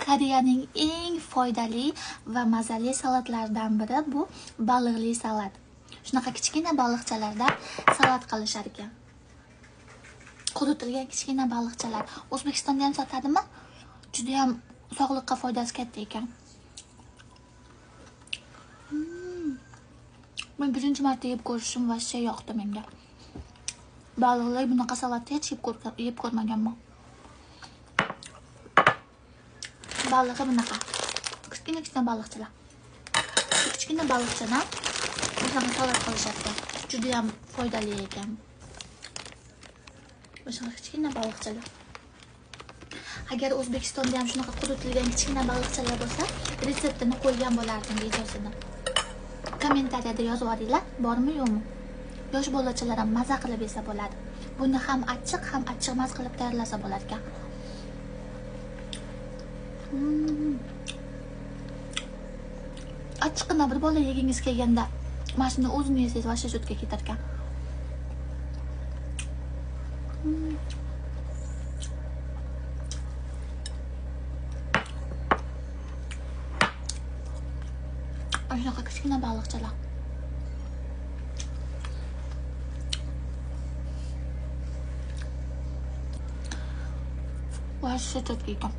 Koreyaning eng foydali va mazali salatlaridan biri bu baliqli salat. Shunaqa kichkina baliqchalardan salat qilishar ekan. Quritilgan kichkina baliqchalar O'zbekistonda ham sotadimi? Juda ham sog'liqqa foydasi katta ekan. Men birinchi marta yeb ko'rishim va shay yoqdi menga. Baliqli bunaqa salatni hech yeb ko'rmaganman. Balığı bunaqa. Kichkina baliqchalar. Kichkina baliqchadan bunaqa salat qilishadi. Juda ham foydali ekan. O'sha kichkina baliqchalar. Agar O'zbekistonda ham shunaqa quritilgan kichkina baliqchalar bo'lsa, retseptini qo'ygan bo'lardim videosini. Kommentariyada yozib yuboringlar, bormi yo'qmi? Yosh bolachalar ham maza qilib yesa bo'ladi. Buni ham achchiq emas qilib tayyorlasa bo'lar ekan. Achchiqna bir bola yegingiz kelganda, mashina o'zini yesangiz vasha sutga ketar ekan. Shunaqa kichkina baliqchalar. Vasha sutga ekan.